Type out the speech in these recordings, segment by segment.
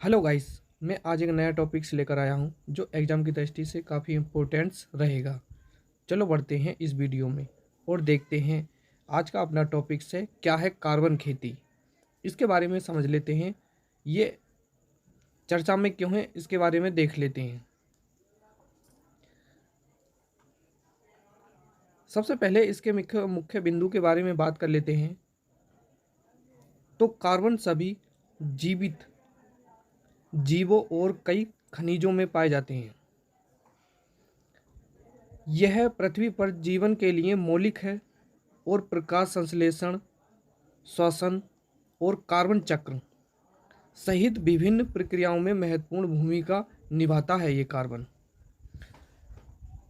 Hello guys. मैं आज एक नया टॉपिक्स लेकर आया हूं जो एग्ज़ाम की दृष्टि से काफ़ी इम्पोर्टेंट्स रहेगा। चलो बढ़ते हैं इस वीडियो में और देखते हैं आज का अपना टॉपिक्स है क्या है कार्बन खेती। इसके बारे में समझ लेते हैं, ये चर्चा में क्यों है इसके बारे में देख लेते हैं। सबसे पहले इसके मुख्य मुख्य बिंदु के बारे में बात कर लेते हैं। तो कार्बन सभी जीवित जीवों और कई खनिजों में पाए जाते हैं। यह पृथ्वी पर जीवन के लिए मौलिक है और प्रकाश संश्लेषण, श्वसन और कार्बन चक्र सहित विभिन्न प्रक्रियाओं में महत्वपूर्ण भूमिका निभाता है। ये कार्बन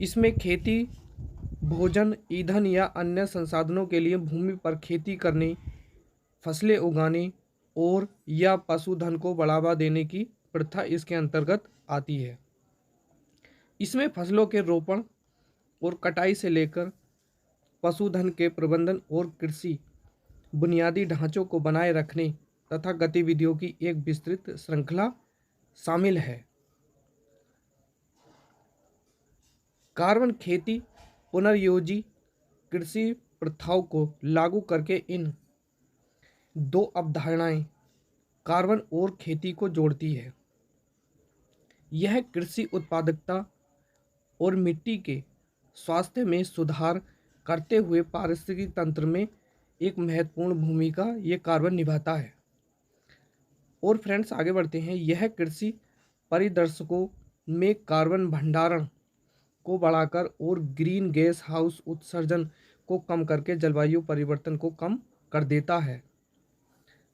इसमें खेती, भोजन, ईंधन या अन्य संसाधनों के लिए भूमि पर खेती करने, फसलें उगाने और या पशुधन को बढ़ावा देने की प्रथा इसके अंतर्गत आती है। इसमें फसलों के रोपण और कटाई से लेकर पशुधन के प्रबंधन और कृषि बुनियादी ढांचों को बनाए रखने तथा गतिविधियों की एक विस्तृत श्रृंखला शामिल है। कार्बन खेती पुनर्योजी कृषि प्रथाओं को लागू करके इन दो अवधारणाएं कार्बन और खेती को जोड़ती है। यह कृषि उत्पादकता और मिट्टी के स्वास्थ्य में सुधार करते हुए पारिस्थितिकी तंत्र में एक महत्वपूर्ण भूमिका ये कार्बन निभाता है। और फ्रेंड्स आगे बढ़ते हैं। यह कृषि परिदर्शकों में कार्बन भंडारण को बढ़ाकर और ग्रीन गैस हाउस उत्सर्जन को कम करके जलवायु परिवर्तन को कम कर देता है।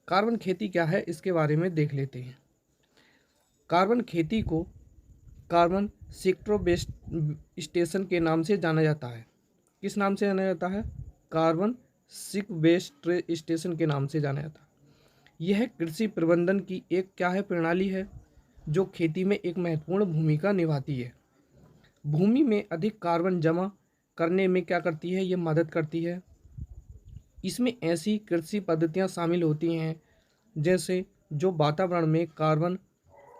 कार्बन खेती क्या है इसके बारे में देख लेते हैं। कार्बन खेती को कार्बन सिक्वेस्ट्रेशन के नाम से जाना जाता है। किस नाम से जाना जाता है? कार्बन सिक्वेस्ट्रेशन के नाम से जाना जाता है। यह कृषि प्रबंधन की एक क्या है प्रणाली है जो खेती में एक महत्वपूर्ण भूमिका निभाती है। भूमि में अधिक कार्बन जमा करने में क्या करती है? ये मदद करती है। इसमें ऐसी कृषि पद्धतियाँ शामिल होती हैं जैसे जो वातावरण में कार्बन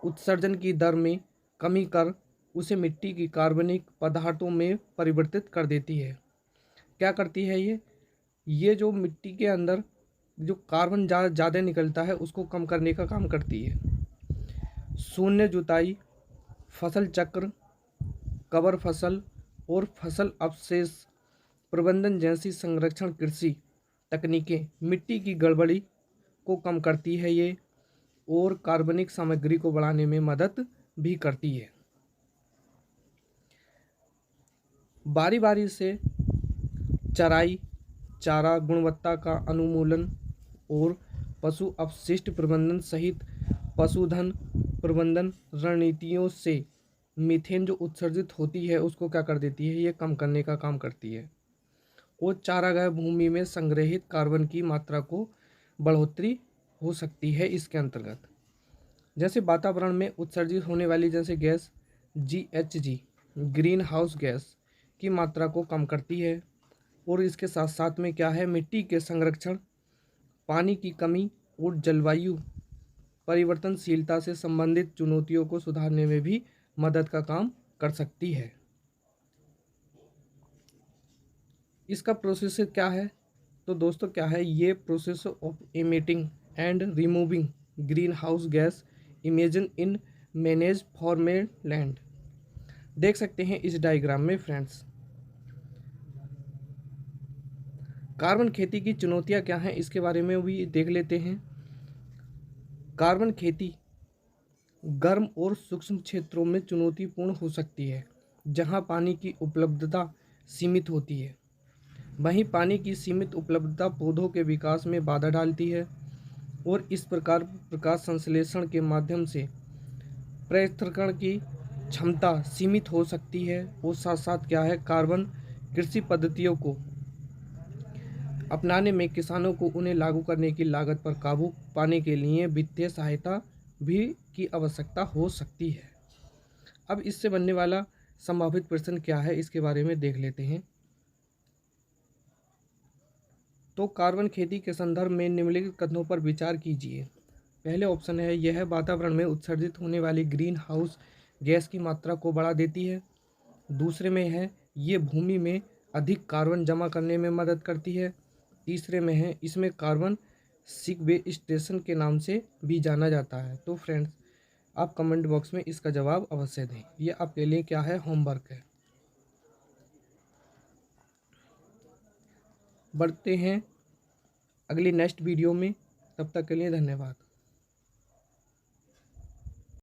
उत्सर्जन की दर में कमी कर उसे मिट्टी की कार्बनिक पदार्थों में परिवर्तित कर देती है। क्या करती है ये जो मिट्टी के अंदर जो कार्बन ज़्यादा निकलता है उसको कम करने का काम करती है। शून्य जुताई, फसल चक्र, कवर फसल और फसल अवशेष प्रबंधन जैसी संरक्षण कृषि तकनीकें मिट्टी की गड़बड़ी को कम करती है ये और कार्बनिक सामग्री को बढ़ाने में मदद भी करती है। बारी बारी से चराई, चारा गुणवत्ता का अनुमूलन और पशु अपशिष्ट प्रबंधन सहित पशुधन प्रबंधन रणनीतियों से मीथेन जो उत्सर्जित होती है उसको क्या कर देती है? ये कम करने का काम करती है और चारागाह भूमि में संग्रहित कार्बन की मात्रा को बढ़ोतरी हो सकती है इसके अंतर्गत। जैसे वातावरण में उत्सर्जित होने वाली जैसे gas GHG green house gas की मात्रा को कम करती है और इसके साथ साथ में क्या है मिट्टी के संरक्षण, पानी की कमी और जलवायु परिवर्तनशीलता से संबंधित चुनौतियों को सुधारने में भी मदद का काम कर सकती है। इसका प्रोसेस क्या है? तो दोस्तों क्या है ये process of emitting and removing green house gas imagine in manage format land. देख सकते हैं इस डायग्राम में फ्रेंड्स। कार्बन खेती की चुनौतियां क्या हैं इसके बारे में भी देख लेते हैं। कार्बन खेती गर्म और सूक्ष्म क्षेत्रों में चुनौतीपूर्ण हो सकती है जहां पानी की उपलब्धता सीमित होती है। वहीं पानी की सीमित उपलब्धता पौधों के विकास में बाधा डालती है और इस प्रकार प्रकाश संश्लेषण के माध्यम से पृथक्करण की क्षमता सीमित हो सकती है। और साथ साथ क्या है कार्बन कृषि पद्धतियों को अपनाने में किसानों को उन्हें लागू करने की लागत पर काबू पाने के लिए वित्तीय सहायता भी की आवश्यकता हो सकती है। अब इससे बनने वाला संभावित प्रश्न क्या है इसके बारे में देख लेते हैं। तो कार्बन खेती के संदर्भ में निम्नलिखित कथनों पर विचार कीजिए। पहले ऑप्शन है यह वातावरण में उत्सर्जित होने वाली ग्रीन हाउस गैस की मात्रा को बढ़ा देती है। दूसरे में है ये भूमि में अधिक कार्बन जमा करने में मदद करती है। तीसरे में है इसमें कार्बन सिक्वेस्ट्रेशन के नाम से भी जाना जाता है। तो फ्रेंड्स, आप कमेंट बॉक्स में इसका जवाब अवश्य दें। ये आपके लिए क्या है, होमवर्क है। बढ़ते हैं अगली नेक्स्ट वीडियो में, तब तक के लिए धन्यवाद।